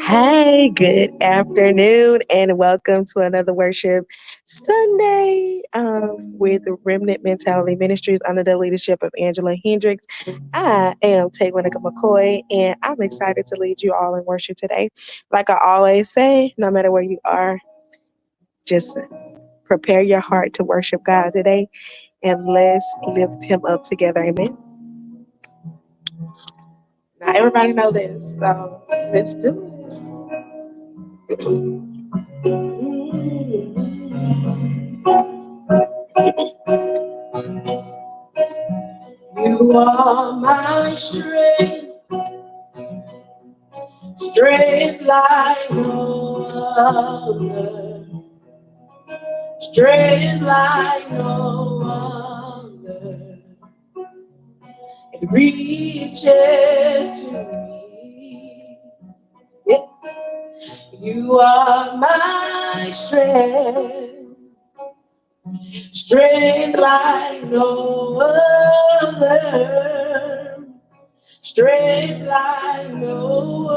Hey, good afternoon, and welcome to another worship Sunday with Remnant Mentality Ministries under the leadership of Angela Hendricks. I am Taylor McCoy, and I'm excited to lead you all in worship today. Like I always say, no matter where you are, just prepare your heart to worship God today, and let's lift Him up together. Amen. Now, everybody know this, so let's do it. You are my strength, strength like no other, strength like no other. It reaches to me. Yeah. You are my strength, strength like no other. Strength like no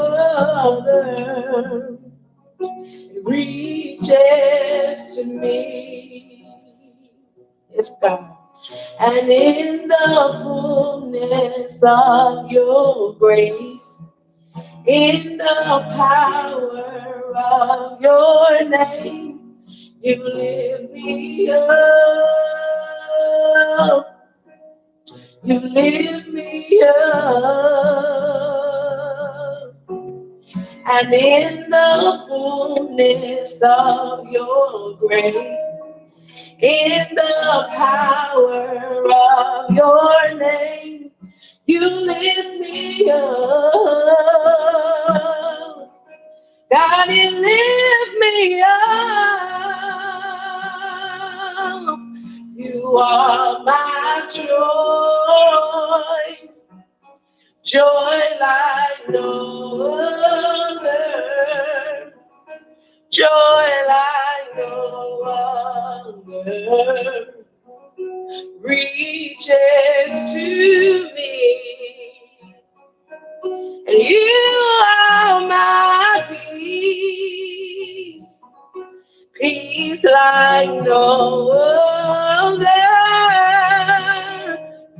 other reaches to me. Yes, God. And in the fullness of your grace, in the power of your name, you lift me up. You lift me up, and in the fullness of your grace, in the power of your name, you lift me up. God, you lift me up. You are my joy, joy like no other, joy like no other, reaches to me. And you are my peace, peace like no other,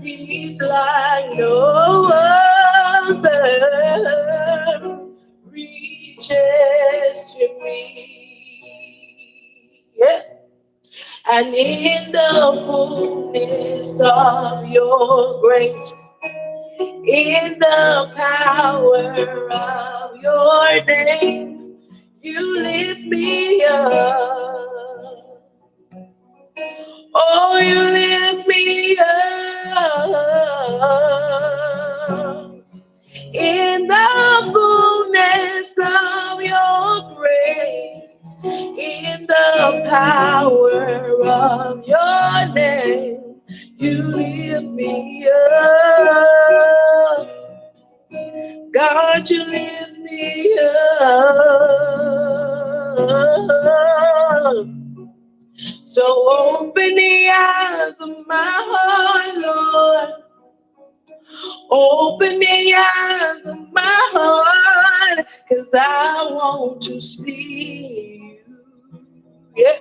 peace like no other, reaches to me. Yeah. And in the fullness of your grace, in the power of your name, you lift me up. Oh, you lift me up. In the fullness of your grace, in the power of your name, you lift me up. God, you lift me up. So open the eyes of my heart, Lord. Open the eyes of my heart, 'cause I want to see you. Yeah.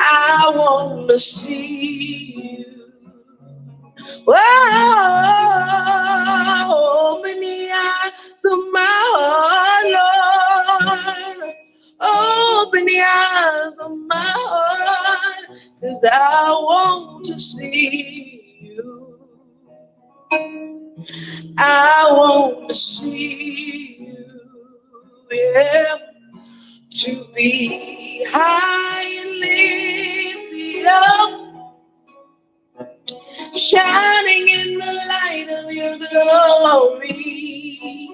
I want to see you. Whoa, open the eyes of my heart, Lord. Open the eyes of my heart, 'cause I want to see you. I want to see you, yeah, to be high and lifted up, shining in the light of your glory.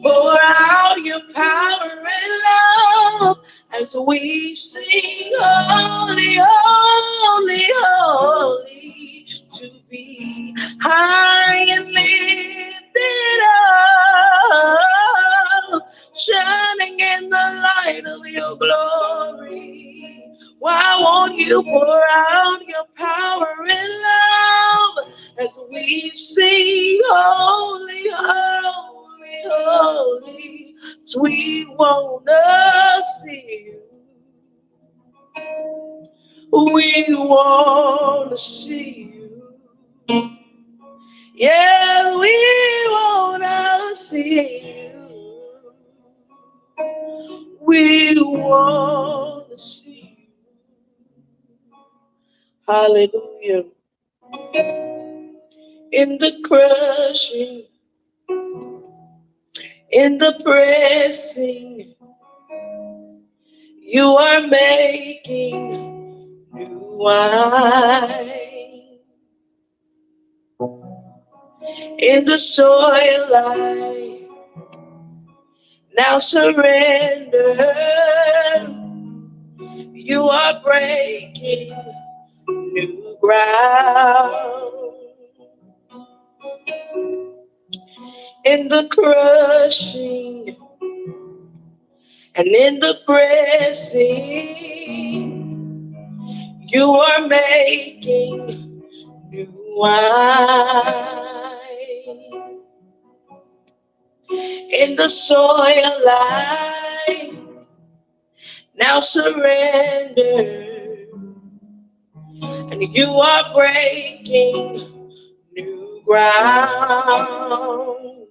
Pour out your power and love as we sing, holy, holy, holy, to be high and lifted up, shining in the light of your glory. Why won't you pour out your power and love as we sing, holy, holy, holy, we wanna see you. We wanna see you. Yeah, we wanna see you. We wanna see you. Hallelujah. In the crushing, in the pressing, you are making new wine. In the soil I now surrender. You are breaking new ground. In the crushing and in the pressing, you are making new wine. In the soil I now surrender, and you are breaking new ground.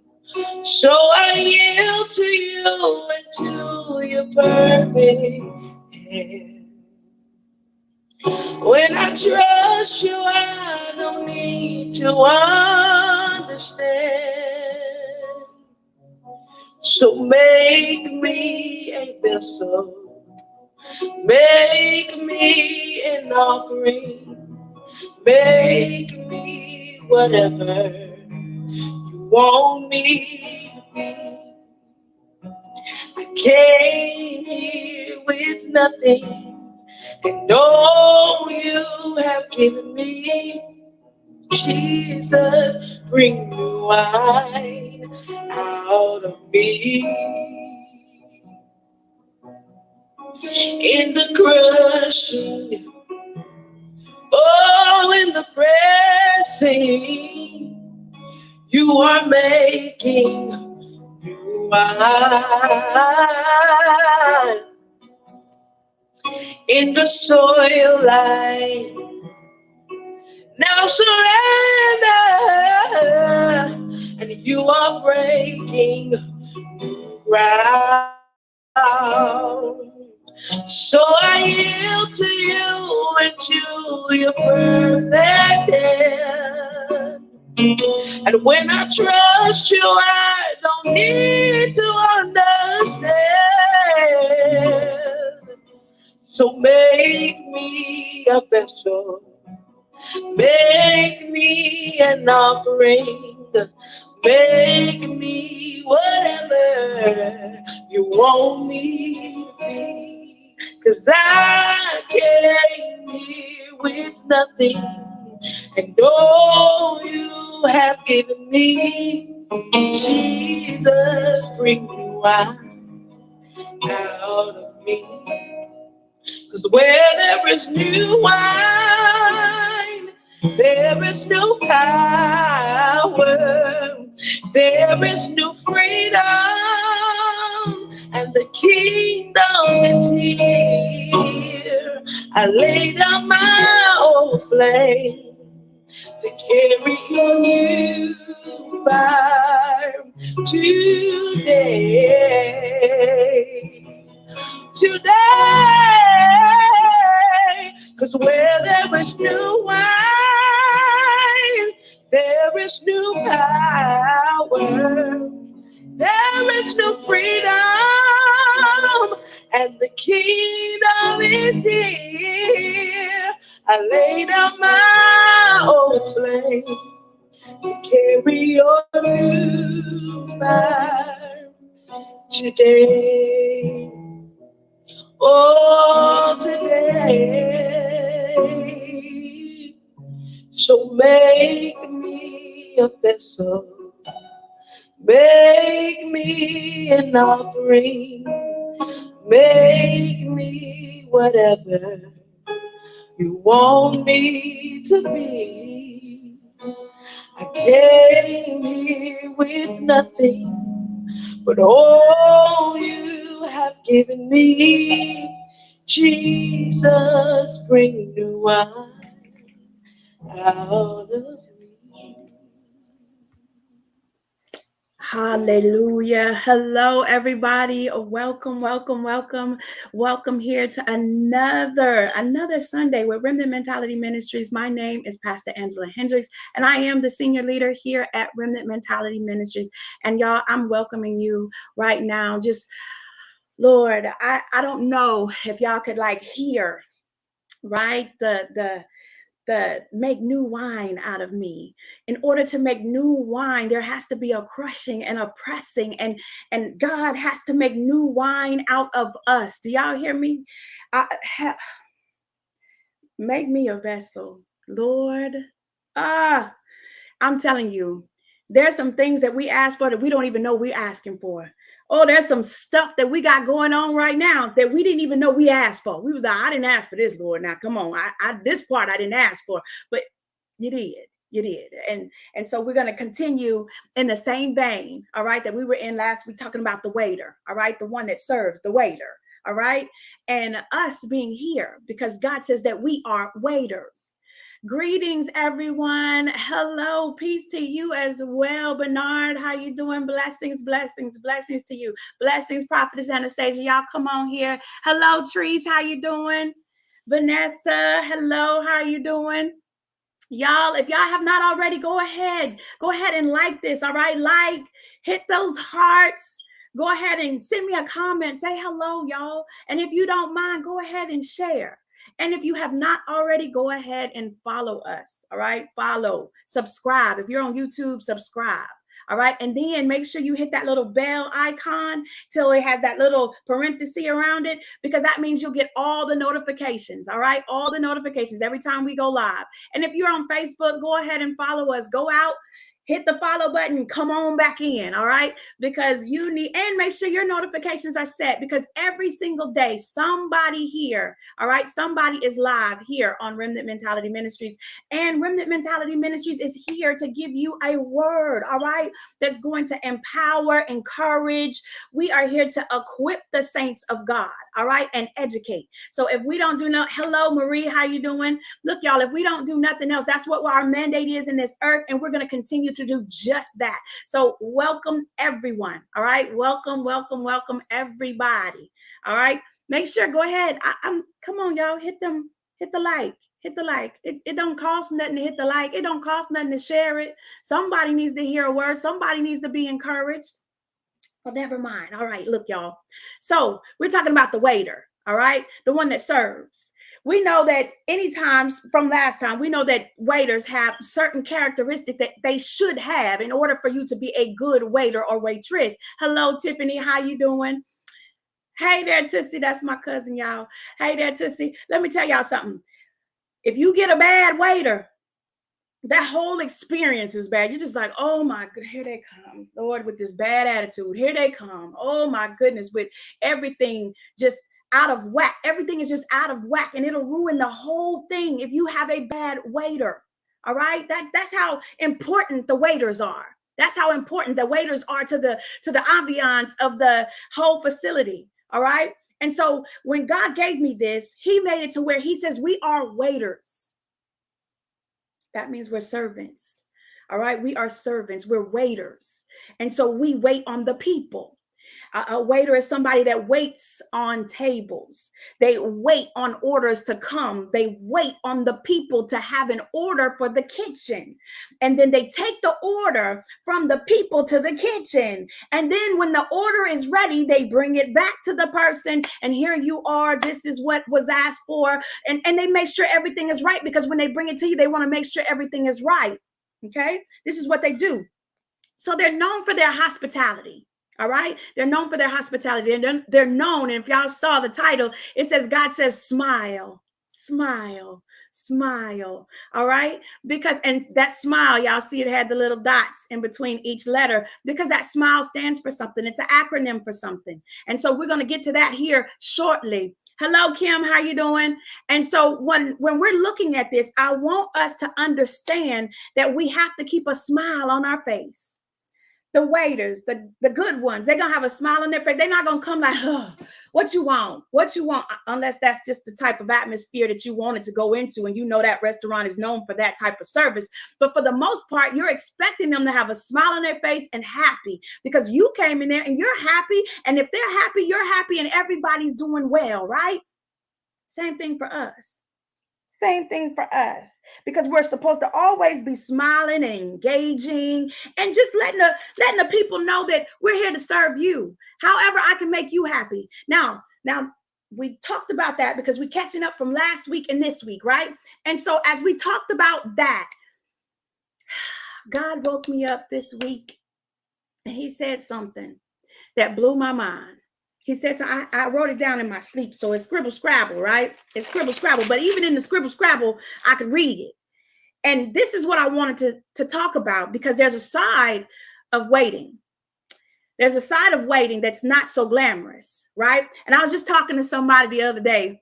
So I yield to you and to your perfect hand. When I trust you, I don't need to understand. So make me a vessel, make me an offering, make me whatever you want me to be. I came here with nothing, and all you have given me, Jesus, bring new wine out of me. In the crushing, oh, in the pressing, you are making new wine. In the soil I now surrender, and you are breaking new ground. So I yield to you and to your perfect hand. And when I trust you, I don't need to understand. So make me a vessel, make me an offering, make me whatever you want me to be. 'Cause I came here with nothing, and all you have given me, Jesus, bring you out of me. 'Cause where there is new wine, there is new power, there is new freedom, and the kingdom is here. I lay down my old flame to carry your new fire today. Today, 'cause where there is new wine, there is new power, there is new freedom, and the kingdom is here. I lay down my old flame to carry your new fire today. Oh, today. So make me a vessel, make me an offering, make me whatever you want me to be. I came here with nothing, But all you have given me, Jesus, bring new wine out of me. Hallelujah. Hello, everybody. Welcome, welcome, welcome. Welcome here to another Sunday with Remnant Mentality Ministries. My name is Pastor Angela Hendricks, and I am the senior leader here at Remnant Mentality Ministries. And y'all, I'm welcoming you right now. Just, Lord, I don't know if y'all could hear, right? The make new wine out of me. In order to make new wine, there has to be a crushing and a pressing, and God has to make new wine out of us. Do y'all hear me? Make me a vessel, Lord. I'm telling you, there's some things that we ask for that we don't even know we're asking for. Oh, there's some stuff that we got going on right now that we didn't even know we asked for. We was like, I didn't ask for this, Lord. Now, come on. This part I didn't ask for, but you did. You did. And so we're going to continue in the same vein, all right, that we were in last week talking about the waiter, all right, the one that serves, the waiter, all right, and us being here because God says that we are waiters. Greetings, everyone. Hello, peace to you as well, Bernard. How you doing? Blessings, blessings, blessings to you. Blessings, Prophetess Anastasia. Y'all come on here. Hello, Trees. How you doing? Vanessa. Hello. How are you doing? Y'all, if y'all have not already, go ahead and like this. All right, hit those hearts. Go ahead and send me a comment. Say hello, y'all. And if you don't mind, go ahead and share. And if you have not already, go ahead and follow us. All right. Follow, subscribe. If you're on YouTube, subscribe. All right. And then make sure you hit that little bell icon till it has that little parenthesis around it, because that means you'll get all the notifications. All right. All the notifications every time we go live. And if you're on Facebook, go ahead and follow us. Go out, hit the follow button, come on back in, all right? Because you need, and make sure your notifications are set, because every single day, somebody here, all right, somebody is live here on Remnant Mentality Ministries. And Remnant Mentality Ministries is here to give you a word, all right, that's going to empower, encourage. We are here to equip the saints of God, all right, and educate. So if we don't do no, hello, Marie, how you doing? Look, y'all, if we don't do nothing else, that's what our mandate is in this earth, and we're going to continue to do just that. So welcome everyone. All right. Welcome, welcome, welcome everybody. All right. Make sure, go ahead. Come on, y'all. Hit the like. Hit the like. It don't cost nothing to hit the like. It don't cost nothing to share it. Somebody needs to hear a word. Somebody needs to be encouraged. Well, never mind. All right. Look, y'all. So we're talking about the waiter. All right. The one that serves. We know that anytime from last time, we know that waiters have certain characteristics that they should have in order for you to be a good waiter or waitress. Hello, Tiffany. How you doing? Hey there, Tussie. That's my cousin, y'all. Hey there, Tussie. Let me tell y'all something. If you get a bad waiter, that whole experience is bad. You're just like, oh my God, here they come, Lord, with this bad attitude. Here they come. Oh my goodness, with everything just out of whack. Everything is just out of whack, and it'll ruin the whole thing if you have a bad waiter. All right, that's how important the waiters are. That's how important the waiters are to the ambiance of the whole facility. All right, and so when God gave me this, He made it to where He says we are waiters. That means we're servants. All right. We are servants. We're waiters. And so we wait on the people. A waiter is somebody that waits on tables. They wait on orders to come. They wait on the people to have an order for the kitchen. And then they take the order from the people to the kitchen. And then when the order is ready, they bring it back to the person. And here you are. This is what was asked for. And they make sure everything is right, because when they bring it to you, they want to make sure everything is right. Okay. This is what they do. So they're known for their hospitality. All right. They're known for their hospitality. And they're known. And if y'all saw the title, it says, God says, smile, smile, smile. All right. Because, and that smile, y'all see it had the little dots in between each letter, because that smile stands for something. It's an acronym for something. And so we're going to get to that here shortly. Hello, Kim. How you doing? And so when we're looking at this, I want us to understand that we have to keep a smile on our face. The waiters, the good ones, they're gonna have a smile on their face. They're not gonna come like, oh, what you want? What you want? Unless that's just the type of atmosphere that you wanted to go into, and you know that restaurant is known for that type of service. But for the most part, you're expecting them to have a smile on their face and happy because you came in there and you're happy. And if they're happy, you're happy, and everybody's doing well, right? Same thing for us. Same thing for us, because we're supposed to always be smiling and engaging and just letting the people know that we're here to serve you. However, I can make you happy. Now, we talked about that because we're catching up from last week and this week, right? And so as we talked about that, God woke me up this week and he said something that blew my mind. He said, so I wrote it down in my sleep. So it's scribble scrabble, right? It's scribble scrabble. But even in the scribble scrabble, I could read it. And this is what I wanted to talk about, because there's a side of waiting. There's a side of waiting that's not so glamorous, right? And I was just talking to somebody the other day,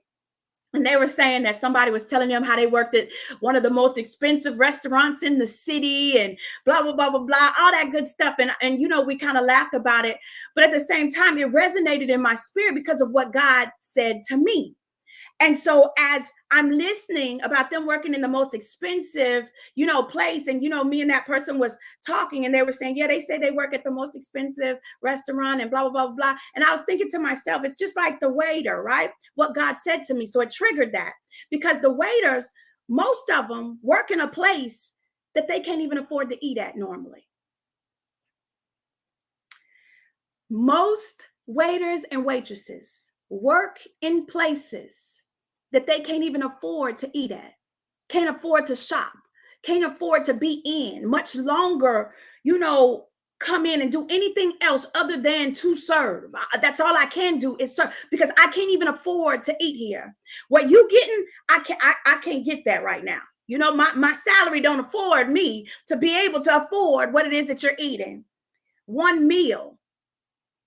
and they were saying that somebody was telling them how they worked at one of the most expensive restaurants in the city and blah, blah, blah, blah, blah, all that good stuff. And you know, we kind of laughed about it. But at the same time, it resonated in my spirit because of what God said to me. And so as I'm listening about them working in the most expensive, you know, place, and, you know, me and that person was talking and they were saying, yeah, they say they work at the most expensive restaurant and blah, blah, blah, blah. And I was thinking to myself, it's just like the waiter, right? What God said to me. So it triggered that, because the waiters, most of them work in a place that they can't even afford to eat at normally. Most waiters and waitresses work in places that they can't even afford to eat at, can't afford to shop, can't afford to be in much longer, you know, come in and do anything else other than to serve. That's all I can do is serve, because I can't even afford to eat here. What you getting, I can't get that right now. You know, my salary don't afford me to be able to afford what it is that you're eating. One meal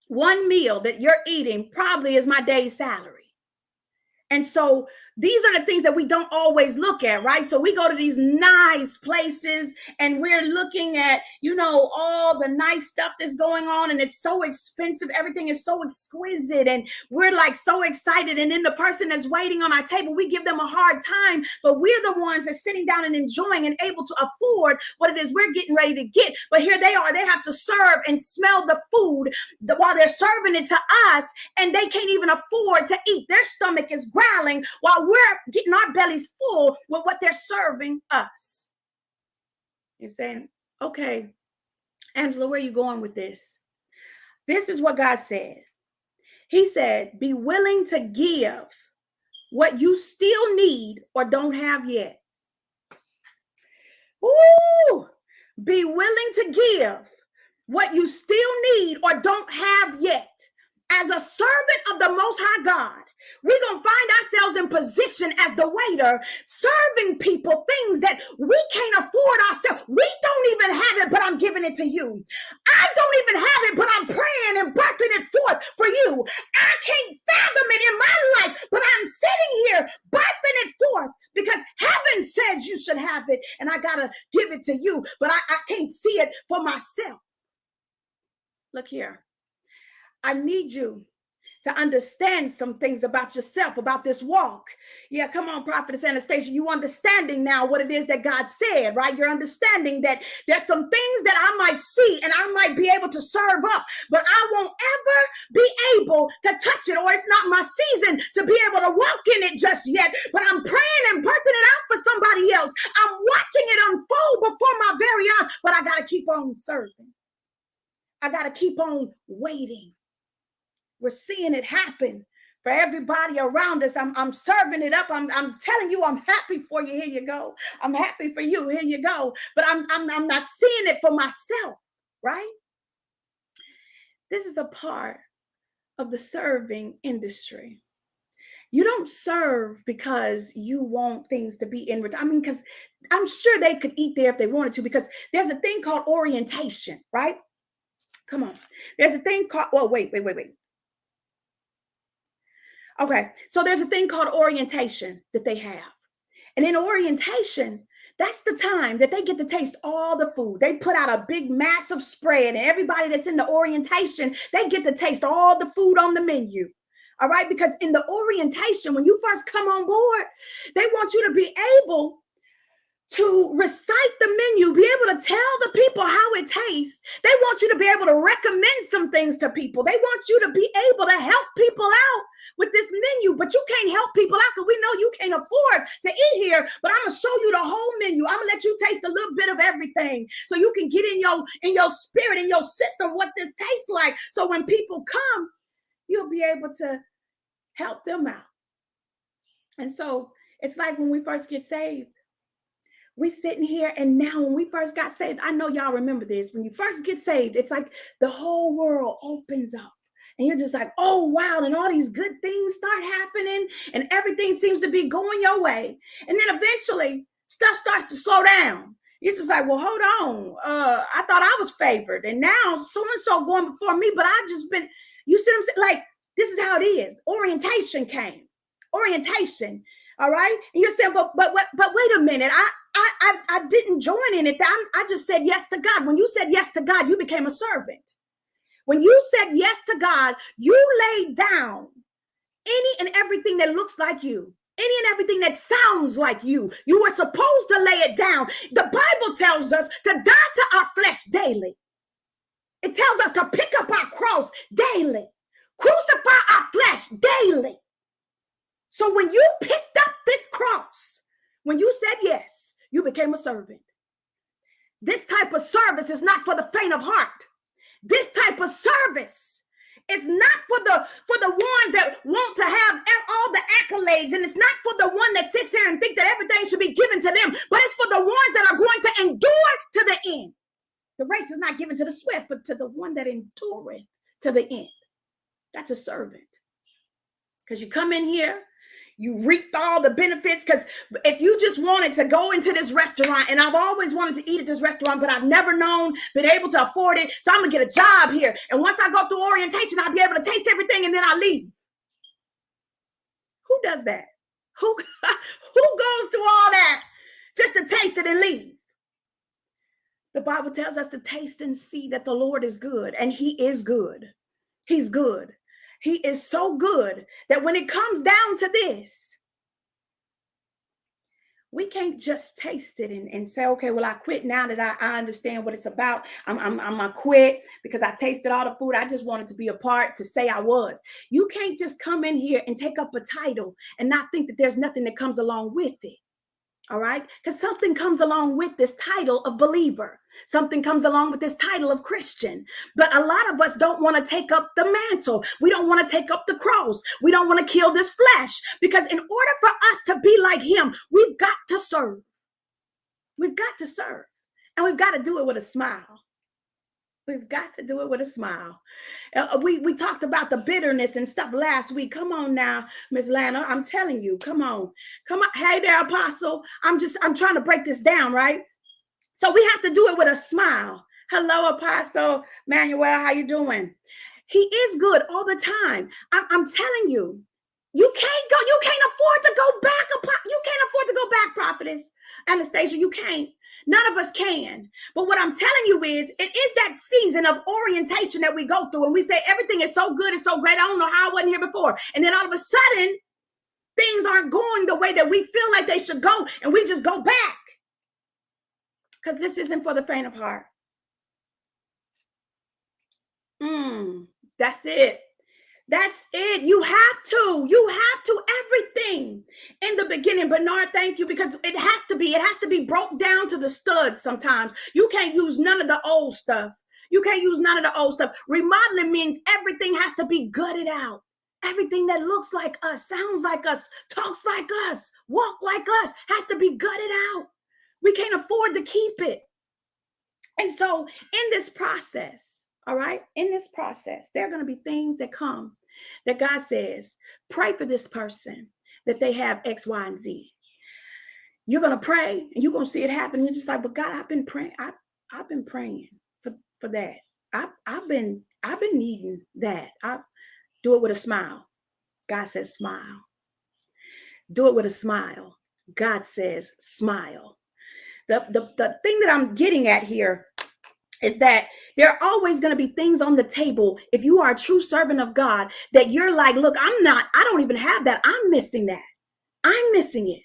that you're eating probably is my day's salary. And so these are the things that we don't always look at, right? So we go to these nice places and we're looking at, you know, all the nice stuff that's going on, and it's so expensive. Everything is so exquisite and we're like so excited. And then the person that's waiting on our table, we give them a hard time, but we're the ones that's sitting down and enjoying and able to afford what it is we're getting ready to get. But here they are, they have to serve and smell the food while they're serving it to us, and they can't even afford to eat. Their stomach is growling while we're getting our bellies full with what they're serving us. You're saying, okay, Angela, where are you going with this? This is what God said. He said, be willing to give what you still need or don't have yet. Ooh, be willing to give what you still need or don't have yet. As a servant of the Most High God, we're going to find ourselves in position as the waiter, serving people things that we can't afford ourselves. We don't even have it, but I'm giving it to you. I don't even have it, but I'm praying and birthing it forth for you. I can't fathom it in my life, but I'm sitting here birthing it forth because heaven says you should have it, and I got to give it to you, but I can't see it for myself. Look here. I need you to understand some things about yourself, about this walk. Yeah, come on, Prophetess Anastasia. You understanding now what it is that God said, right? You're understanding that there's some things that I might see and I might be able to serve up, but I won't ever be able to touch it, or it's not my season to be able to walk in it just yet. But I'm praying and birthing it out for somebody else. I'm watching it unfold before my very eyes, but I got to keep on serving. I got to keep on waiting. We're seeing it happen for everybody around us. I'm serving it up. I'm telling you, I'm happy for you. Here you go. I'm happy for you. Here you go. But I'm not seeing it for myself, right? This is a part of the serving industry. You don't serve because you want things to be in return. I mean, because I'm sure they could eat there if they wanted to, because there's a thing called orientation, right? Come on. There's a thing called, well, wait. Okay, so there's a thing called orientation that they have. And in orientation, That's the time that they get to taste all the food. They put out a big, massive spread, and everybody that's in the orientation, they get to taste all the food on the menu. All right, because in the orientation, when you first come on board, they want you to be able to recite the menu, be able to tell the people how it tastes. They want you to be able to recommend some things to people. They want you to be able to help people out with this menu, but you can't help people out because we know you can't afford to eat here. But I'm gonna show you the whole menu. I'm gonna let you taste a little bit of everything so you can get in your spirit, in your system, what this tastes like. So when people come, you'll be able to help them out. And so it's like when we first get saved. We sitting here, and now when we first got saved, I know y'all remember this. When you first get saved, it's like the whole world opens up. And you're just like, oh, wow. And all these good things start happening, and everything seems to be going your way. And then eventually, stuff starts to slow down. You're just like, well, hold on. I thought I was favored. And now so-and-so going before me, but I just been, you see what I'm saying? Like, this is how it is. Orientation came. Orientation. All right. And you're saying, but wait a minute. I didn't join in it. I just said yes to God. When you said yes to God, you became a servant. When you said yes to God, you laid down any and everything that looks like you, any and everything that sounds like you. You were supposed to lay it down. The Bible tells us to die to our flesh daily. It tells us to pick up our cross daily, crucify our flesh daily. So when you picked up this cross, when you said yes, you became a servant. This type of service is not for the faint of heart. This type of service is not for the ones that want to have all the accolades, and it's not for the one that sits here and think that everything should be given to them, but it's for the ones that are going to endure to the end. The race is not given to the swift, but to the one that endureth to the end. That's a servant. Because you come in here, you reaped all the benefits. Because if you just wanted to go into this restaurant, and I've always wanted to eat at this restaurant, but I've never been able to afford it, so I'm going to get a job here. And once I go through orientation, I'll be able to taste everything, and then I leave. Who does that? Who goes through all that just to taste it and leave? The Bible tells us to taste and see that the Lord is good, and he is good. He's good. He is so good that when it comes down to this, we can't just taste it and say, okay, well, I quit now that I understand what it's about. I'm gonna quit because I tasted all the food. I just wanted to be a part to say I was. You can't just come in here and take up a title and not think that there's nothing that comes along with it. All right? Because something comes along with this title of believer. Something comes along with this title of Christian. But a lot of us don't want to take up the mantle. We don't want to take up the cross. We don't want to kill this flesh. Because in order for us to be like him, we've got to serve. We've got to serve. And we've got to do it with a smile. We've got to do it with a smile. We talked about the bitterness and stuff last week. Come on now, Miss Lana. I'm telling you, come on. Hey there, Apostle. I'm trying to break this down, right? So we have to do it with a smile. Hello, Apostle Manuel. How you doing? He is good all the time. I'm telling you, you can't afford to go back. You can't afford to go back, Prophetess Anastasia. You can't. None of us can. But what I'm telling you is, it is that season of orientation that we go through, and we say everything is so good, it's so great. I don't know how I wasn't here before. And then all of a sudden, things aren't going the way that we feel like they should go, and we just go back. Because this isn't for the faint of heart. That's it. That's it. You have to everything in the beginning. Bernard, thank you, because it has to be broke down to the studs sometimes. You can't use none of the old stuff. Remodeling means everything has to be gutted out. Everything that looks like us, sounds like us, talks like us, walk like us has to be gutted out. We can't afford to keep it. And so in this process, all right, there are going to be things that come that God says, pray for this person that they have X, Y, and Z. You're going to pray and you're going to see it happen. You're just like, but God, I've been praying. I've been praying for that. I've been needing that. I do it with a smile. God says, smile. Do it with a smile. God says, smile. The thing that I'm getting at here is that there are always going to be things on the table if you are a true servant of God that you're like, look, I don't even have that. I'm missing that. I'm missing it.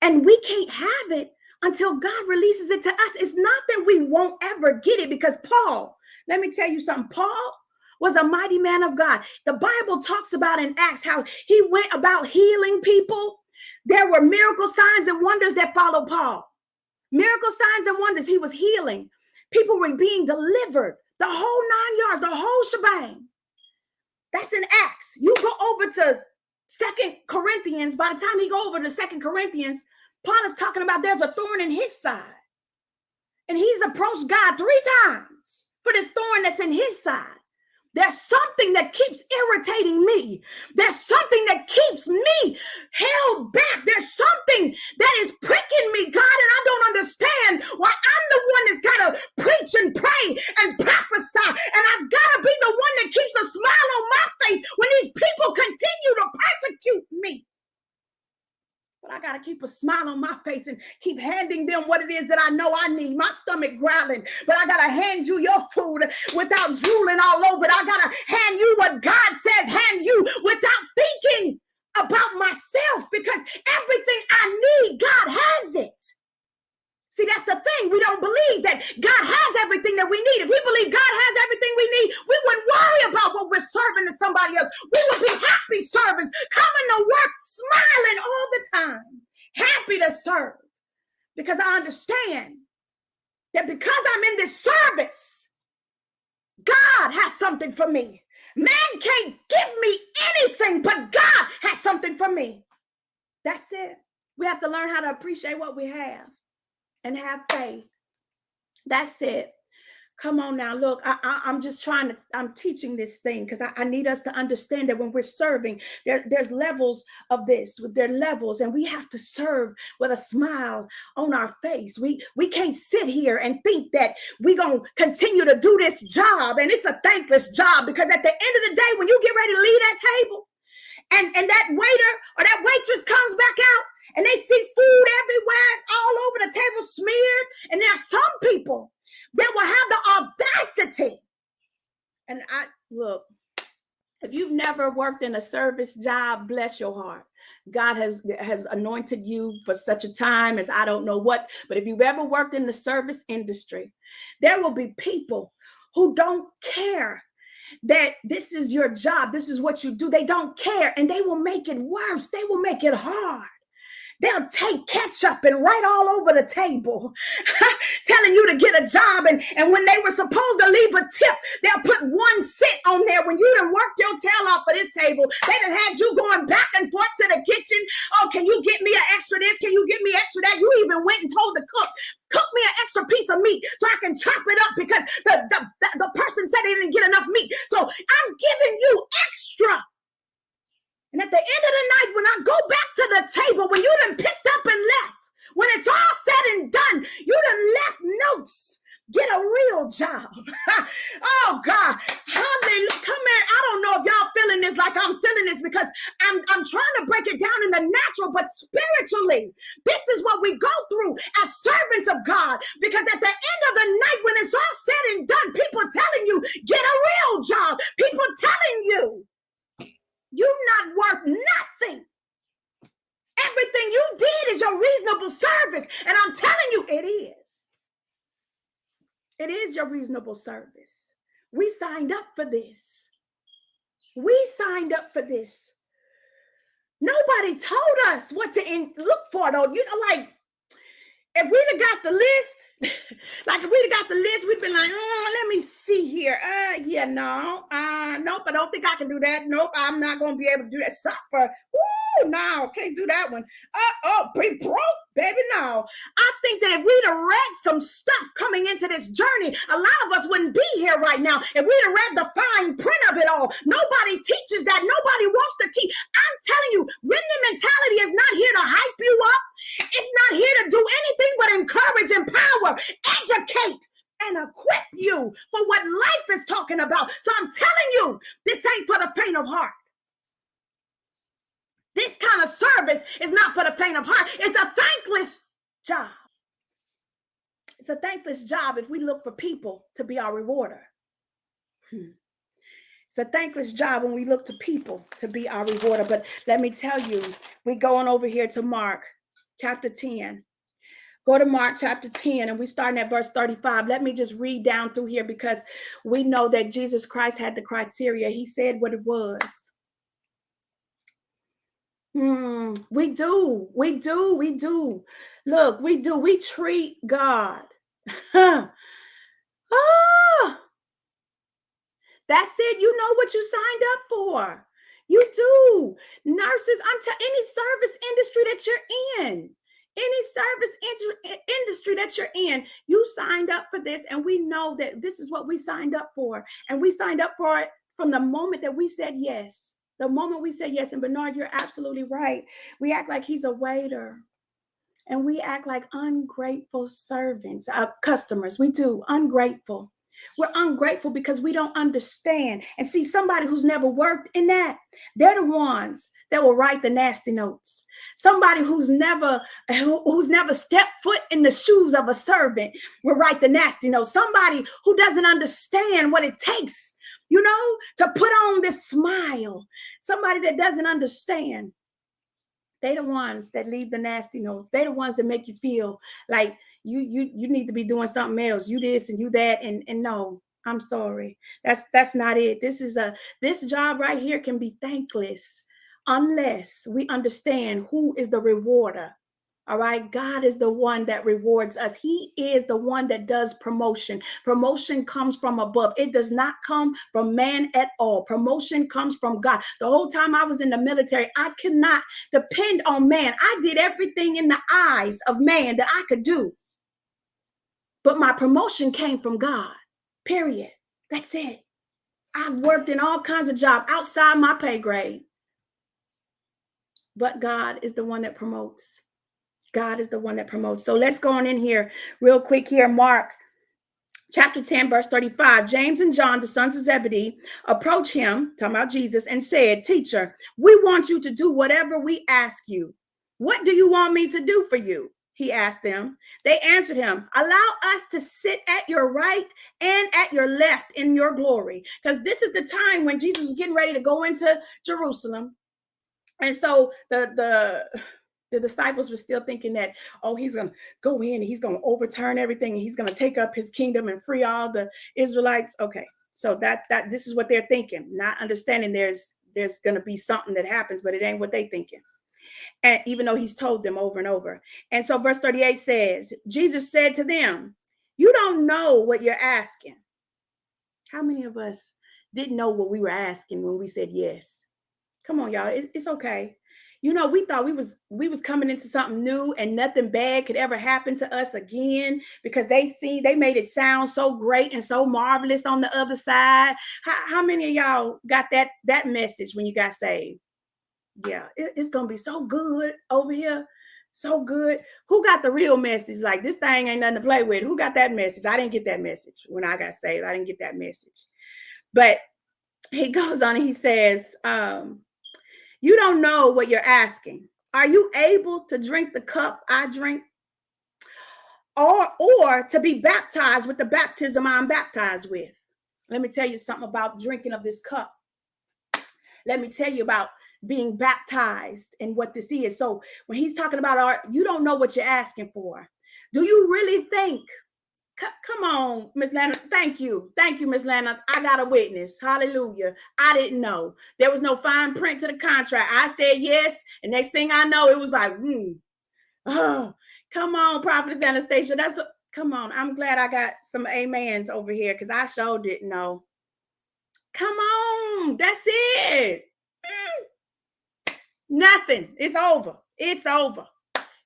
And we can't have it until God releases it to us. It's not that we won't ever get it, because Paul, let me tell you something. Paul was a mighty man of God. The Bible talks about in Acts how he went about healing people. There were miracle signs and wonders that followed Paul. Miracle signs and wonders. He was healing. People were being delivered. The whole 9 yards, the whole shebang. That's in Acts. You go over to 2 Corinthians. By the time he go over to 2 Corinthians, Paul is talking about there's a thorn in his side. And he's approached God 3 times for this thorn that's in his side. There's something that keeps irritating me. There's something that keeps me held back. There's something that is pricking me, God, and I don't understand why I'm the one that's got to preach and pray and prophesy. And I've got to be the one that keeps a smile on my face when these people continue to persecute me. But I got to keep a smile on my face and keep handing them what it is that I know I need. My stomach growling, but I got to hand you your food without drooling all over it. I got to hand you what God says, hand you without thinking about myself, because everything I need, God has it. See, that's the thing. We don't believe that God has everything that we need. If we believe God has everything we need, we wouldn't worry about what we're serving to somebody else. We would be happy servants, coming to work, smiling all the time, happy to serve. Because I understand that because I'm in this service, God has something for me. Man can't give me anything, but God has something for me. That's it. We have to learn how to appreciate what we have and have faith. That's it. Come on now. Look, I'm just I'm teaching this thing because I need us to understand that when we're serving, there's levels of this. There are levels, and we have to serve with a smile on our face. We can't sit here and think that we're going to continue to do this job, and it's a thankless job, because at the end of the day, when you get ready to leave that table, and that waiter or that waitress comes back out and they see food everywhere, all over the table, smeared. And there are some people that will have the audacity. And look, if you've never worked in a service job, bless your heart. God has anointed you for such a time as I don't know what. But if you've ever worked in the service industry, there will be people who don't care that this is your job, this is what you do. They don't care, and they will make it worse. They will make it hard. They'll take ketchup and write all over the table, telling you to get a job. And when they were supposed to leave a tip, they'll put 1 cent on there when you done worked your tail off for this table. They done had you going back and forth to the kitchen. Oh, can you get me an extra this? Can you get me extra that? You even went and told the cook me an extra piece of meat so I can chop it up, because the person said they didn't get enough meat. So I'm giving you extra. And at the end of the night, when I go back to the table, when you done picked up and left, when it's all said and done, you done left notes. Get a real job. Oh, God. Hallelujah. Come in. I don't know if y'all feeling this like I'm feeling this, because I'm trying to break it down in the natural, but spiritually, this is what we go through as servants of God. Because at the end of the night, when it's all said and done, people telling you, get a real job. People telling you, you're not worth nothing. Everything you did is your reasonable service. And I'm telling you, it is. It is your reasonable service. We signed up for this. We signed up for this. Nobody told us what to look for, though. You know, like, if we'd have got the list, we'd been like, let me see here. Nope, I don't think I can do that. Nope, I'm not going to be able to do that. Suffer. No, can't do that one. Be broke, baby, no. I think that if we'd have read some stuff coming into this journey, a lot of us wouldn't be here right now. If we'd have read the fine print of it all. Nobody teaches that. Nobody wants to teach. I'm telling you, remnant mentality is not here to hype you up. It's not here to do anything but encourage, empower, educate, and equip you for what life is talking about. So I'm telling you, this ain't for the faint of heart. This kind of service is not for the faint of heart. It's a thankless job. It's a thankless job if we look for people to be our rewarder. It's a thankless job when we look to people to be our rewarder. But let me tell you, we're going over here to Mark chapter 10. Go to Mark chapter 10, and we're starting at verse 35. Let me just read down through here because we know that Jesus Christ had the criteria. He said what it was. We do. Look, we do. We treat God. Ah, that's it. You know what you signed up for. You do. Nurses, any service industry that you're in, any service industry that you're in, you signed up for this. And we know that this is what we signed up for. And we signed up for it from the moment that we said yes. The moment we said yes. And Bernard, you're absolutely right. We act like he's a waiter. And we act like ungrateful servants, customers. We do, ungrateful. We're ungrateful because we don't understand. And see, somebody who's never worked in that, they're the ones that will write the nasty notes. Somebody who's never stepped foot in the shoes of a servant will write the nasty notes. Somebody who doesn't understand what it takes, to put on this smile. Somebody that doesn't understand. They the ones that leave the nasty notes. They the ones that make you feel like you need to be doing something else. You this and you that, and no, I'm sorry. That's not it. This job right here can be thankless unless we understand who is the rewarder. All right. God is the one that rewards us. He is the one that does promotion. Promotion comes from above. It does not come from man at all. Promotion comes from God. The whole time I was in the military, I could not depend on man. I did everything in the eyes of man that I could do. But my promotion came from God. Period. That's it. I've worked in all kinds of jobs outside my pay grade. But God is the one that promotes. God is the one that promotes. So let's go on in here real quick here. Mark chapter 10, verse 35. James and John, the sons of Zebedee, approached him, talking about Jesus, and said, "Teacher, we want you to do whatever we ask you." "What do you want me to do for you?" he asked them. They answered him, "Allow us to sit at your right and at your left in your glory." Because this is the time when Jesus was getting ready to go into Jerusalem. And so the disciples were still thinking that, oh, he's going to go in and he's going to overturn everything and he's going to take up his kingdom and free all the Israelites. Okay, so that this is what they're thinking, not understanding there's going to be something that happens, but it ain't what they thinking. And even though he's told them over and over. And so verse 38 says, Jesus said to them, "You don't know what you're asking." How many of us didn't know what we were asking when we said yes? Come on, y'all. It's okay. We thought we was coming into something new and nothing bad could ever happen to us again because they made it sound so great and so marvelous on the other side. How many of y'all got that message when you got saved? Yeah, it's gonna be so good over here. So good. Who got the real message? Like, this thing ain't nothing to play with. Who got that message? I didn't get that message when I got saved. I didn't get that message. But he goes on and he says, "You don't know what you're asking. Are you able to drink the cup I drink? Or to be baptized with the baptism I'm baptized with?" Let me tell you something about drinking of this cup. Let me tell you about being baptized and what this is. So when he's talking about you don't know what you're asking for. Do you really think? Come on, Miss Lana. Thank you, Miss Lana. I got a witness. Hallelujah. I didn't know. There was no fine print to the contract. I said yes, and next thing I know, it was like, oh, come on, Prophetess Anastasia. Come on. I'm glad I got some amens over here because I sure didn't know. Come on, that's it. Nothing. It's over. It's over.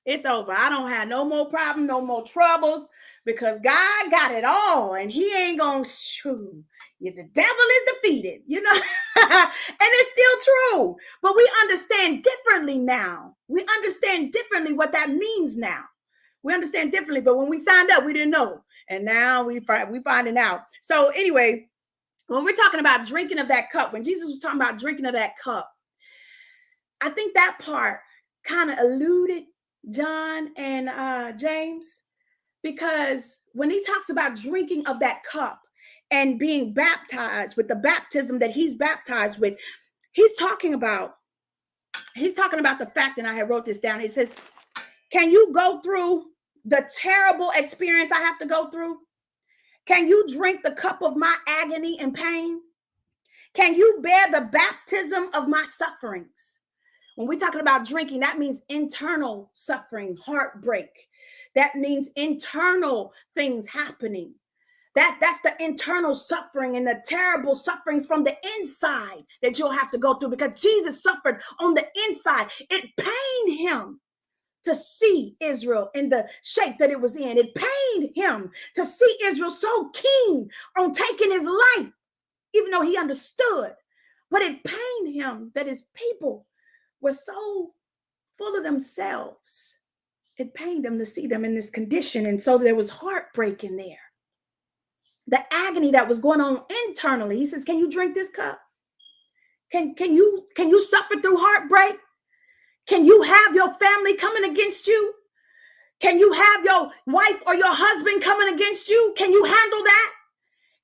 It's over. I don't have no more problems, no more troubles, because God got it all, and he ain't gonna shoot. The devil is defeated, and it's still true. But we understand differently now. We understand differently what that means now. We understand differently, but when we signed up, we didn't know. And now we finding out. So anyway, when we're talking about drinking of that cup, when Jesus was talking about drinking of that cup, I think that part kind of eluded John and James, because when he talks about drinking of that cup and being baptized with the baptism that he's baptized with, he's talking about the fact, and I had wrote this down. It says, can you go through the terrible experience I have to go through? Can you drink the cup of my agony and pain? Can you bear the baptism of my sufferings? When we're talking about drinking, that means internal suffering, heartbreak. That means internal things happening. That's the internal suffering and the terrible sufferings from the inside that you'll have to go through, because Jesus suffered on the inside. It pained him to see Israel in the shape that it was in. It pained him to see Israel so keen on taking his life, even though he understood. But it pained him that his people were so full of themselves. It pained him to see them in this condition. And so there was heartbreak in there. The agony that was going on internally. He says, can you drink this cup? Can you suffer through heartbreak? Can you have your family coming against you? Can you have your wife or your husband coming against you? Can you handle that?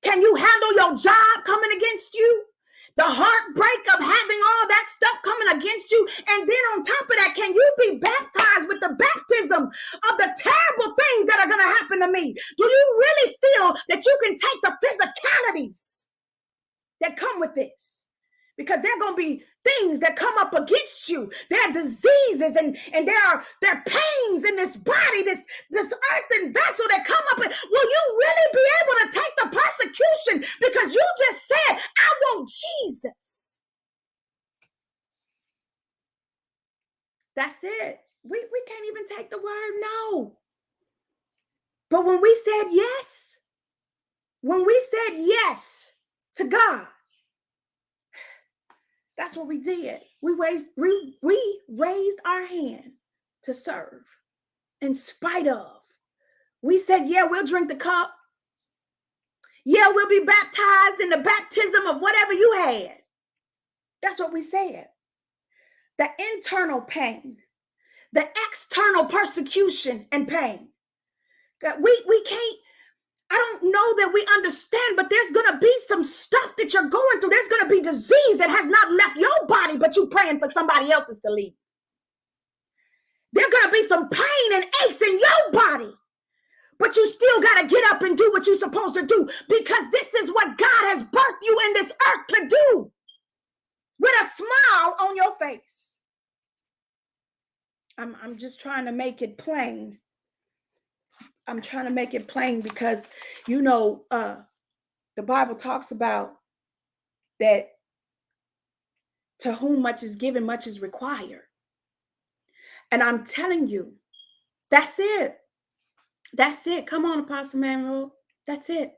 Can you handle your job coming against you? The heartbreak of having all that stuff coming against you. And then on top of that, can you be baptized with the baptism of the terrible things that are going to happen to me? Do you really feel that you can take the physicalities that come with this? Because there are going to be things that come up against you. There are diseases and there are pains in this body, this earthen vessel that come up. Will you really be able to take the persecution because you just said, I want Jesus? That's it. We can't even take the word no. But when we said yes to God, that's what we did. We raised our hand to serve in spite of. We said, yeah, we'll drink the cup. Yeah, we'll be baptized in the baptism of whatever you had. That's what we said. The internal pain, the external persecution and pain. We can't, I don't know that we understand, but there's going to be some stuff that you're going through. There's going to be disease that has not left your body, but you're praying for somebody else's to leave. There's going to be some pain and aches in your body, but you still got to get up and do what you're supposed to do, because this is what God has birthed you in this earth to do, with a smile on your face. I'm just trying to make it plain. I'm trying to make it plain because, the Bible talks about that to whom much is given, much is required. And I'm telling you, that's it. That's it. Come on, Apostle Manuel. That's it.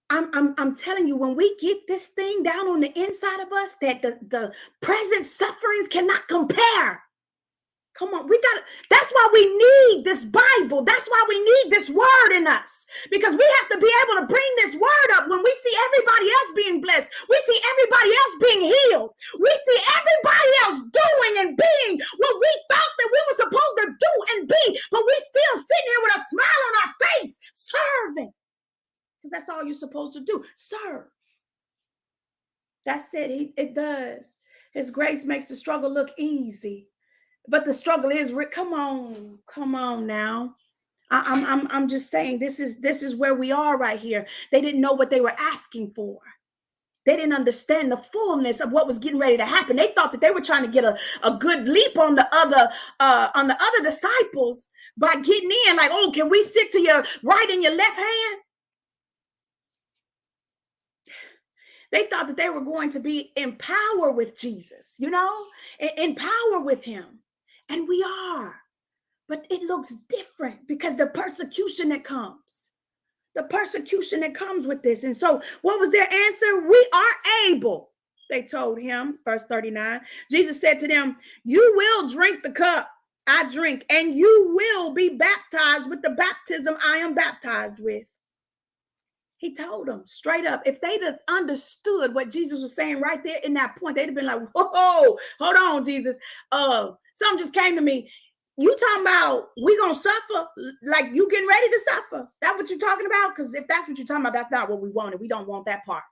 I'm telling you, when we get this thing down on the inside of us, that the present sufferings cannot compare. Come on, that's why we need this Bible. That's why we need this word in us, because we have to be able to bring this word up when we see everybody else being blessed. We see everybody else being healed. We see everybody else doing and being what we thought that we were supposed to do and be, but we still sitting here with a smile on our face, serving. Because that's all you're supposed to do, serve. That's it. It does. His grace makes the struggle look easy. But the struggle is, come on now. I'm just saying, this is where we are right here. They didn't know what they were asking for. They didn't understand the fullness of what was getting ready to happen. They thought that they were trying to get a good leap on the other disciples by getting in. Like, oh, can we sit to your right and your left hand? They thought that they were going to be in power with Jesus, in power with him. And we are, but it looks different because the persecution that comes with this. And so what was their answer? We are able, they told him, verse 39. Jesus said to them, you will drink the cup I drink, and you will be baptized with the baptism I am baptized with. He told them straight up. If they'd have understood what Jesus was saying right there in that point, they'd have been like, whoa, hold on, Jesus. Something just came to me. You talking about we gonna suffer, like you getting ready to suffer? That what you talking about? Because if that's what you're talking about, that's not what we wanted. We don't want that part,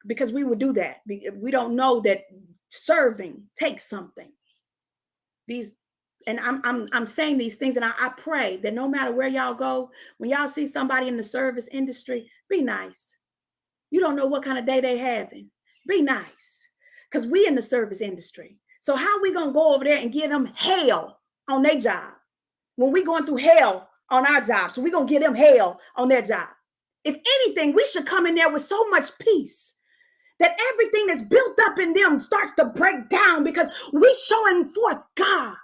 because we would do that. We don't know that serving takes something. These, and I'm saying these things, and I pray that no matter where y'all go, when y'all see somebody in the service industry, be nice. You don't know what kind of day they having. Be nice, because we in the service industry. So how we gonna go over there and give them hell on their job when we going through hell on our job? So we gonna give them hell on their job. If anything, we should come in there with so much peace that everything that's built up in them starts to break down, because we showing forth God.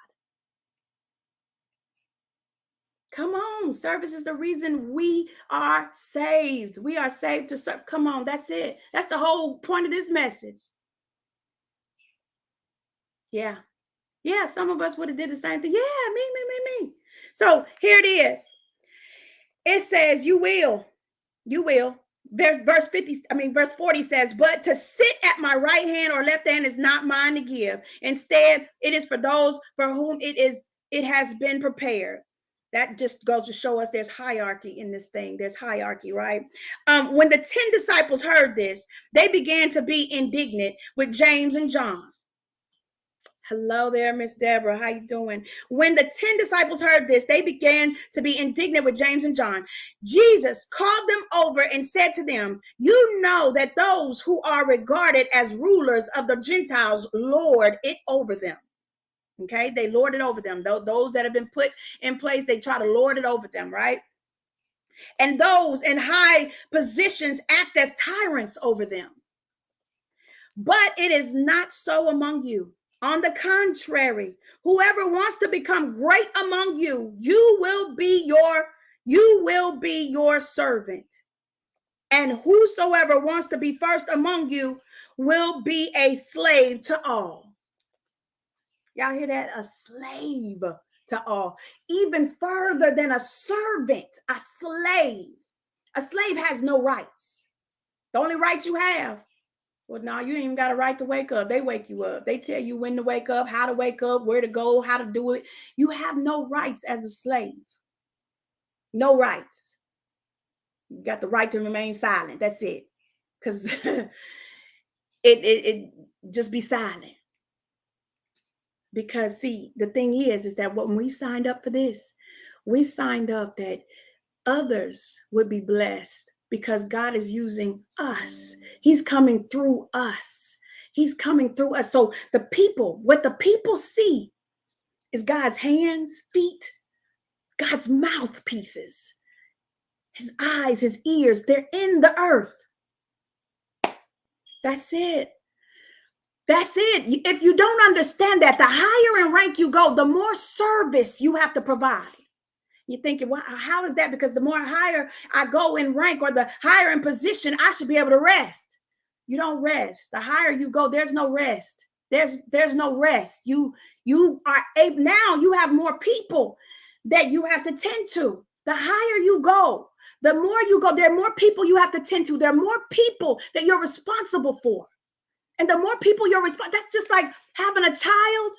Come on, service is the reason we are saved. We are saved to serve. Come on, that's it. That's the whole point of this message. Yeah. Yeah, some of us would have did the same thing. Yeah, me. So here it is. It says, you will. Verse 40 says, but to sit at my right hand or left hand is not mine to give. Instead, it is for those for whom it has been prepared. That just goes to show us there's hierarchy in this thing. There's hierarchy, right? When the 10 disciples heard this, they began to be indignant with James and John. Hello there, Miss Deborah. How you doing? When the 10 disciples heard this, they began to be indignant with James and John. Jesus called them over and said to them, you know that those who are regarded as rulers of the Gentiles lord it over them. Okay, they lord it over them. Those that have been put in place, they try to lord it over them, right? And those in high positions act as tyrants over them. But it is not so among you. On the contrary, whoever wants to become great among you, you will be your servant. And whosoever wants to be first among you will be a slave to all. Y'all hear that? A slave to all. Even further than a servant, a slave. A slave has no rights. The only right you have, well, no, you ain't even got a right to wake up. They wake you up. They tell you when to wake up, how to wake up, where to go, how to do it. You have no rights as a slave. No rights. You got the right to remain silent. That's it. Because it just be silent. Because see, the thing is that when we signed up for this, we signed up that others would be blessed, because God is using us. He's coming through us. He's coming through us. So what the people see is God's hands, feet, God's mouthpieces, his eyes, his ears. They're in the earth. That's it. That's it. If you don't understand that, the higher in rank you go, the more service you have to provide. You're thinking, well, how is that? Because the more higher I go in rank, or the higher in position, I should be able to rest. You don't rest. The higher you go, there's no rest. There's no rest. You are able, now you have more people that you have to tend to. The higher you go, the more you go, there are more people you have to tend to. There are more people that you're responsible for. And the more people you're responsible, that's just like having a child.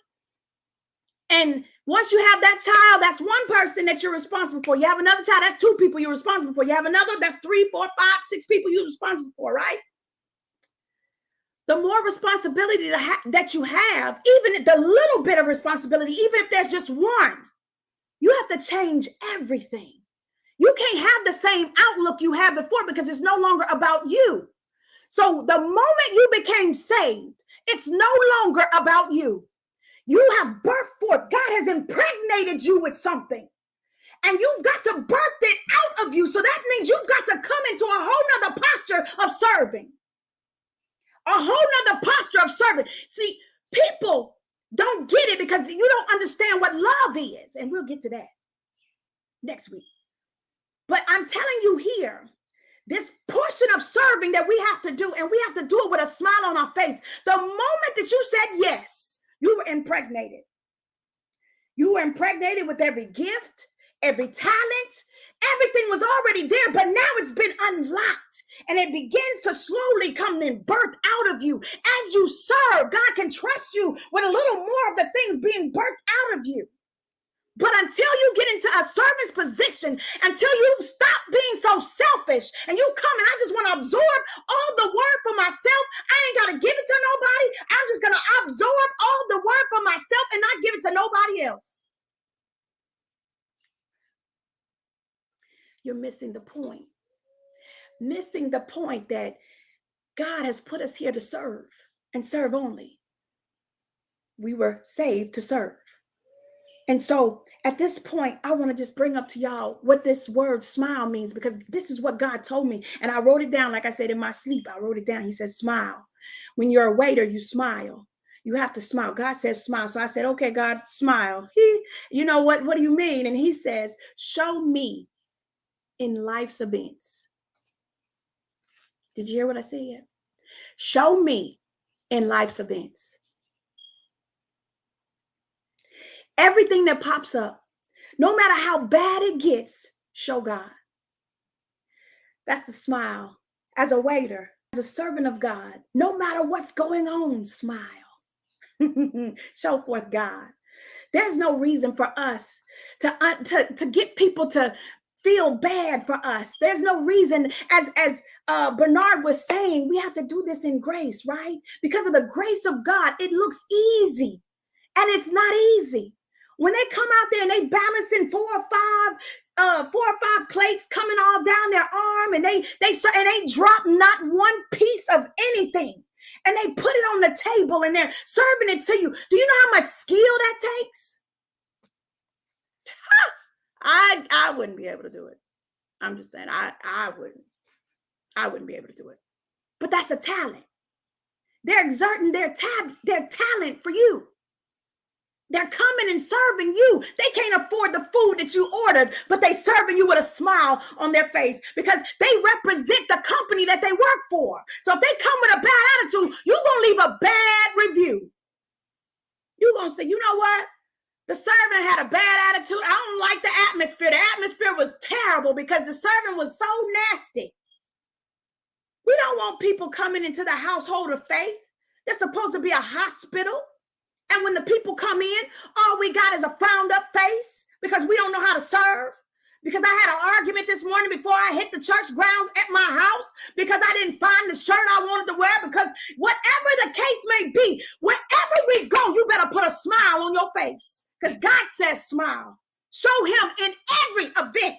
And once you have that child, that's one person that you're responsible for. You have another child, that's two people you're responsible for. You have another, that's 3, 4, 5, 6 people you're responsible for, right? The more responsibility that you have, even the little bit of responsibility, even if there's just one, you have to change everything. You can't have the same outlook you had before, because it's no longer about you. So the moment you became saved, it's no longer about you. You have birthed forth. God has impregnated you with something. And you've got to birth it out of you. So that means you've got to come into a whole nother posture of serving. A whole nother posture of serving. See, people don't get it because you don't understand what love is. And we'll get to that next week. But I'm telling you here, this portion of serving that we have to do, and we have to do it with a smile on our face. The moment that you said yes, you were impregnated. You were impregnated with every gift, every talent, Everything was already there, but now it's been unlocked and it begins to slowly come and birth out of you. As you serve, God can trust you with a little more of the things being birthed out of you. But until you get into a servant's position, until you stop being so selfish and you come and I just want to absorb all the word for myself, I ain't got to give it to nobody. I'm just going to absorb all the word for myself and not give it to nobody else. You're missing the point. Missing the point that God has put us here to serve and serve only. We were saved to serve. And so at this point, I want to just bring up to y'all what this word smile means, because this is what God told me. And I wrote it down, like I said, in my sleep. I wrote it down. He said, smile. When you're a waiter, you smile. You have to smile. God says smile. So I said, okay, God, smile. You know what? What do you mean? And he says, show me in life's events. Did you hear what I said? Show me in life's events. Everything that pops up, no matter how bad it gets, show God. That's the smile. As a waiter, as a servant of God, no matter what's going on, smile. Show forth God. There's no reason for us to get people to feel bad for us. There's no reason, as Bernard was saying, we have to do this in grace, right? Because of the grace of God, it looks easy, and it's not easy. When they come out there and they balancing four or five plates coming all down their arm, and they start and they drop not one piece of anything, and they put it on the table and they're serving it to you. Do you know how much skill that takes? I wouldn't be able to do it. I'm just saying I wouldn't be able to do it. But that's a talent. They're exerting their talent for you. They're coming and serving you. They can't afford the food that you ordered, but they serving you with a smile on their face because they represent the company that they work for. So if they come with a bad attitude, you're going to leave a bad review. You're going to say, you know what? The servant had a bad attitude. I don't like the atmosphere. The atmosphere was terrible because the servant was so nasty. We don't want people coming into the household of faith. They're supposed to be a hospital. And when the people come in, all we got is a frowned up face because we don't know how to serve. Because I had an argument this morning before I hit the church grounds at my house because I didn't find the shirt I wanted to wear. Because whatever the case may be, wherever we go, you better put a smile on your face. Because God says smile. Show him in every event,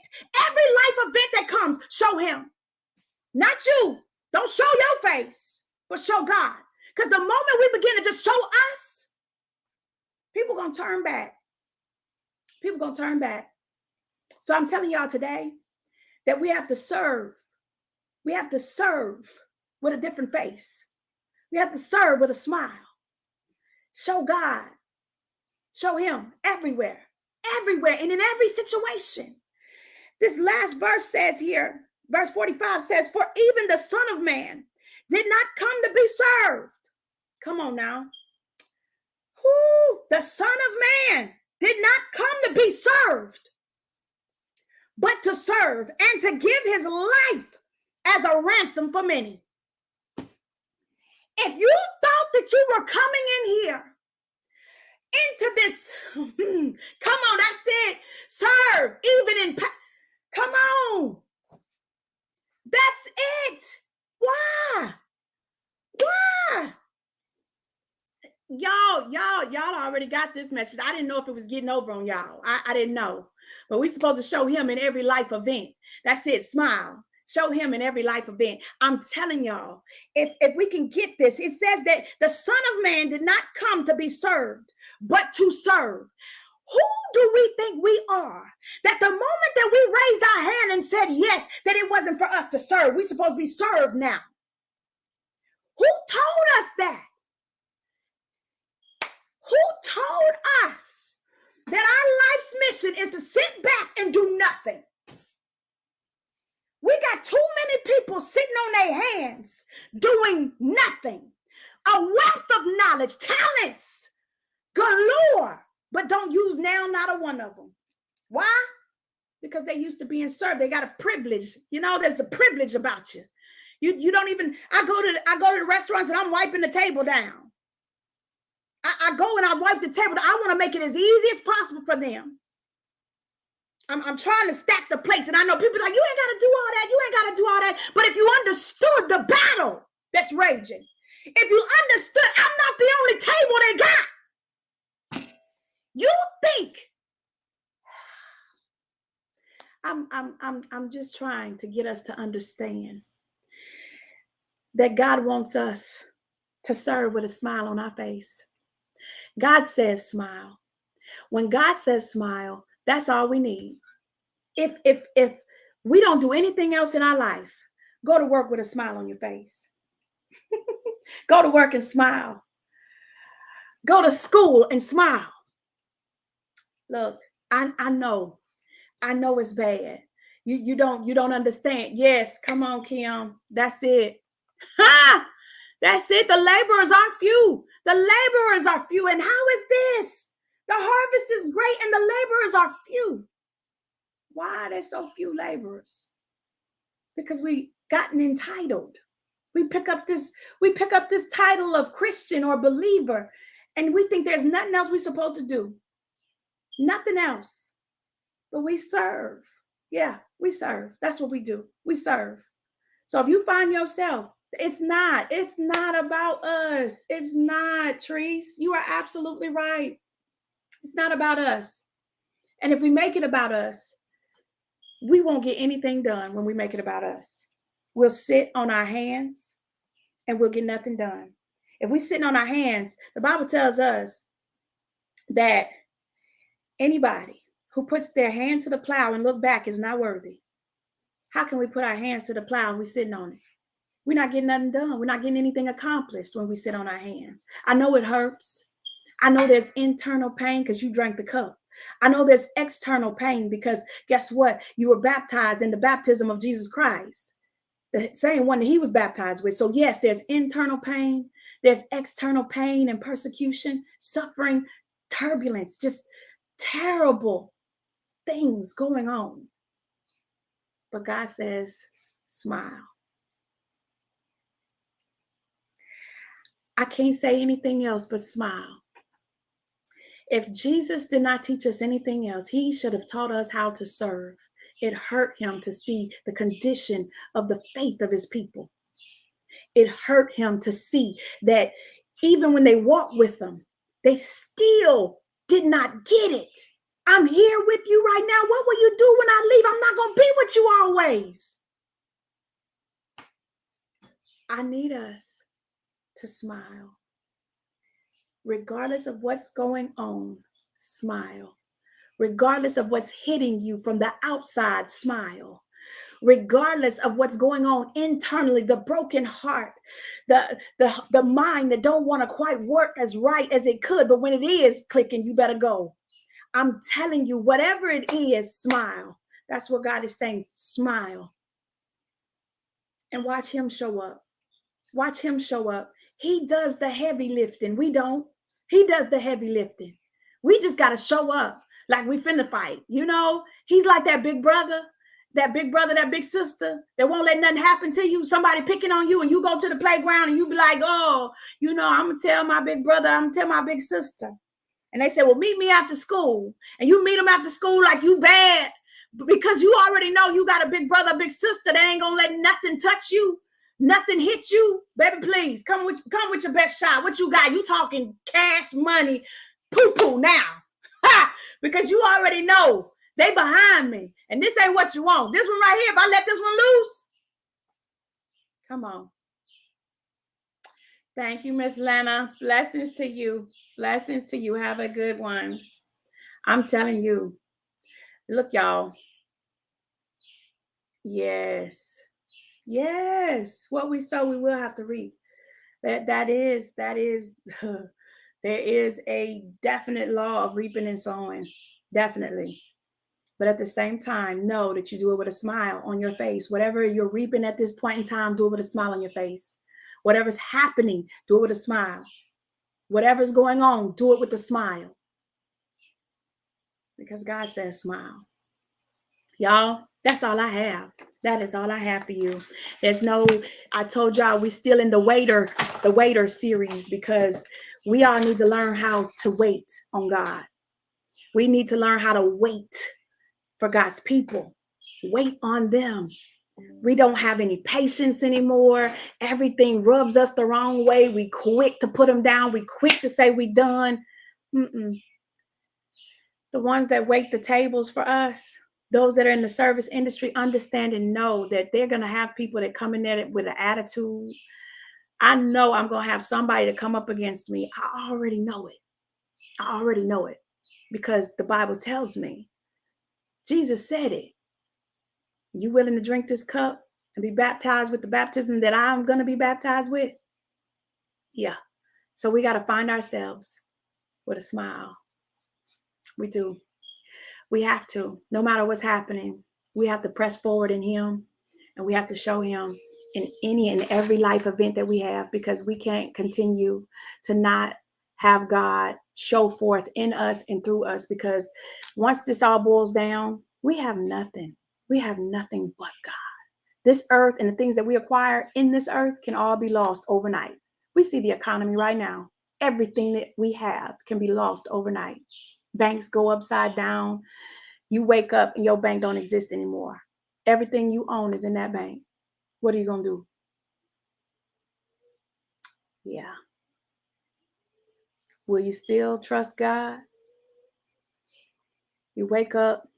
every life event that comes, show him. Not you. Don't show your face, but show God. Because the moment we begin to just show us, people going to turn back. People going to turn back. So I'm telling y'all today that we have to serve. We have to serve with a different face. We have to serve with a smile. Show God. Show him everywhere. Everywhere and in every situation. This last verse says here, verse 45 says, for even the Son of Man did not come to be served. Come on now. Who? The Son of Man did not come to be served, but to serve and to give his life as a ransom for many. If you thought that you were coming in here into this, come on, that's it. Serve, even in, come on. That's it. Why? Why? Y'all already got this message. I didn't know if it was getting over on y'all. I didn't know. But we're supposed to show him in every life event. That's it. Smile. Show him in every life event. I'm telling y'all, if we can get this, it says that the Son of Man did not come to be served, but to serve. Who do we think we are? That the moment that we raised our hand and said yes, that it wasn't for us to serve. We're supposed to be served now. Who told us that? Who told us that our life's mission is to sit back and do nothing? We got too many people sitting on their hands doing nothing. A wealth of knowledge, talents galore, but don't use now not a one of them. Why? because they used to being served. They got a privilege. You know, there's a privilege about you. You don't even, I go to the restaurants and I'm wiping the table down. I go and I wipe the table. I want to make it as easy as possible for them. I'm trying to stack the plates, and I know people like, you ain't got to do all that. You ain't got to do all that. But if you understood the battle that's raging, if you understood, I'm not the only table they got. You think I'm just trying to get us to understand that God wants us to serve with a smile on our face. God says smile. When God says smile, that's all we need. If we don't do anything else in our life, go to work with a smile on your face. Go to work and smile. Go to school and smile. Look, I know it's bad. You don't understand. Yes, come on, Kim. That's it. Ha! That's it. The laborers are few. The laborers are few. And how is this? The harvest is great and the laborers are few. Why are there so few laborers? Because we gotten entitled. We pick up this title of Christian or believer, and we think there's nothing else we're supposed to do. Nothing else. But we serve. Yeah, we serve. That's what we do. We serve. So if you find yourself, it's not about us. It's not, Treese. You are absolutely right. It's not about us. And if we make it about us, we won't get anything done when we make it about us. We'll sit on our hands and we'll get nothing done. If we're sitting on our hands, the Bible tells us that anybody who puts their hand to the plow and look back is not worthy. How can we put our hands to the plow and we're sitting on it? We're not getting nothing done. We're not getting anything accomplished when we sit on our hands. I know it hurts. I know there's internal pain because you drank the cup. I know there's external pain because guess what? You were baptized in the baptism of Jesus Christ, the same one that he was baptized with. So yes, there's internal pain. There's external pain and persecution, suffering, turbulence, just terrible things going on. But God says, smile. I can't say anything else but smile. If Jesus did not teach us anything else, he should have taught us how to serve. It hurt him to see the condition of the faith of his people. It hurt him to see that even when they walked with him, they still did not get it. I'm here with you right now. What will you do when I leave? I'm not going to be with you always. I need us to smile. Regardless of what's going on, smile. Regardless of what's hitting you from the outside, smile. Regardless of what's going on internally, the broken heart, the mind that don't want to quite work as right as it could, but when it is clicking, you better go. I'm telling you, whatever it is, smile. That's what God is saying, smile. And watch him show up. Watch him show up. He does the heavy lifting. We don't. He does the heavy lifting. We just got to show up like we finna fight. You know, he's like that big brother, that big sister that won't let nothing happen to you. Somebody picking on you and you go to the playground and you be like, oh, you know, I'm going to tell my big brother, I'm going to tell my big sister. And they say, well, meet me after school. And you meet them after school like you bad because you already know you got a big brother, big sister that ain't going to let nothing touch you. Nothing hit you, baby, please come with your best shot. What you got? You talking cash money, poo now. Ha! Because you already know they behind me. And this ain't what you want. This one right here, if I let this one loose. Come on. Thank you, Miss Lena. Blessings to you. Blessings to you. Have a good one. I'm telling you. Look, y'all. Yes. What we sow, we will have to reap. That is there is a definite law of reaping and sowing. Definitely. But at the same time, know that you do it with a smile on your face. Whatever you're reaping at this point in time, do it with a smile on your face. Whatever's happening, do it with a smile. Whatever's going on, do it with a smile. Because God says smile. Y'all, that's all I have. That is all I have for you. There's no, I told y'all we still in the waiter series, because we all need to learn how to wait on God. We need to learn how to wait for God's people. Wait on them. We don't have any patience anymore. Everything rubs us the wrong way. We quick to put them down. We quick to say we done. Mm-mm. The ones that wait the tables for us, those that are in the service industry, understand and know that they're going to have people that come in there with an attitude. I know I'm going to have somebody to come up against me. I already know it. I already know it, because the Bible tells me. Jesus said it. You willing to drink this cup and be baptized with the baptism that I'm going to be baptized with? Yeah. So we got to find ourselves with a smile. We do. We have to, no matter what's happening, we have to press forward in Him, and we have to show Him in any and every life event that we have, because we can't continue to not have God show forth in us and through us, because once this all boils down, we have nothing. We have nothing but God. This earth and the things that we acquire in this earth can all be lost overnight. We see the economy right now. Everything that we have can be lost overnight. Banks go upside down. You wake up and your bank don't exist anymore. Everything you own is in that bank. What are you going to do? Yeah. Will you still trust God? You wake up,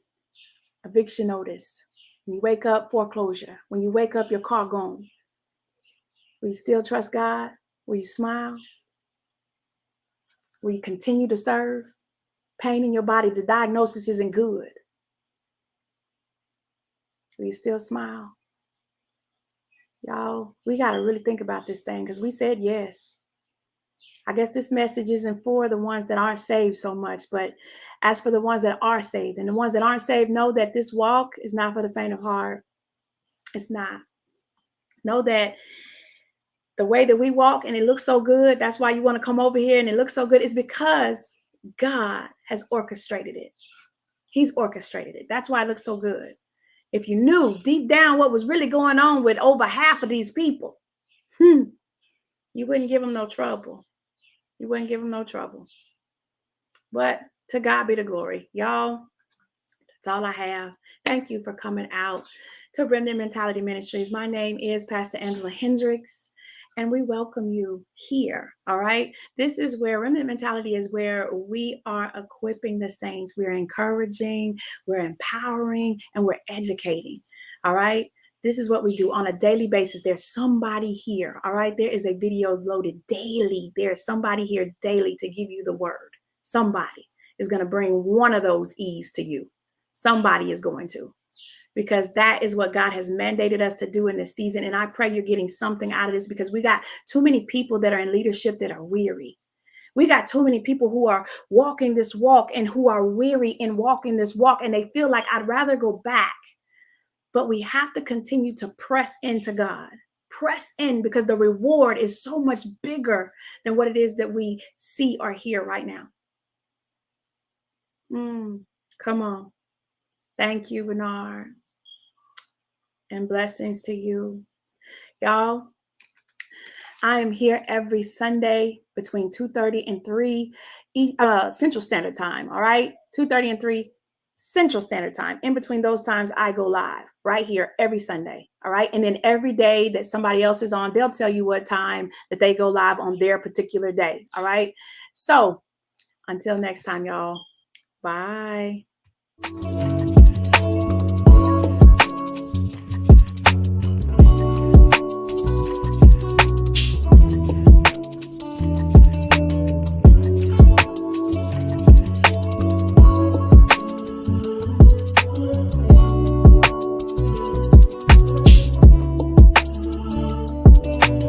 eviction notice. When you wake up, foreclosure. When you wake up, your car gone. Will you still trust God? Will you smile? Will you continue to serve? Pain in your body, the diagnosis isn't good. Will you still smile? Y'all, we got to really think about this thing, because we said yes. I guess this message isn't for the ones that aren't saved so much, but as for the ones that are saved, and the ones that aren't saved, know that this walk is not for the faint of heart. It's not. Know that the way that we walk and it looks so good, that's why you want to come over here and it looks so good, is because God has orchestrated it. He's orchestrated it. That's why it looks so good. If you knew deep down what was really going on with over half of these people, you wouldn't give them no trouble. You wouldn't give them no trouble. But to God be the glory. Y'all, that's all I have. Thank you for coming out to Remnant Mentality Ministries. My name is Pastor Angela Hendricks, and we welcome you here. All right. This is where Remnant Mentality is, where we are equipping the saints. We're encouraging, we're empowering, and we're educating. All right. This is what we do on a daily basis. There's somebody here. All right. There is a video loaded daily. There's somebody here daily to give you the word. Somebody is going to bring one of those E's to you. Somebody is going to, because that is what God has mandated us to do in this season. And I pray you're getting something out of this, because we got too many people that are in leadership that are weary. We got too many people who are walking this walk and who are weary in walking this walk, and they feel like I'd rather go back. But we have to continue to press into God. Press in, because the reward is so much bigger than what it is that we see or hear right now. Come on. Thank you, Bernard. And blessings to you. Y'all, I am here every Sunday between 2:30 and 3 Central Standard Time. All right. 2:30 and 3 Central Standard Time. In between those times, I go live right here every Sunday. All right. And then every day that somebody else is on, they'll tell you what time that they go live on their particular day. All right. So until next time, y'all. Bye.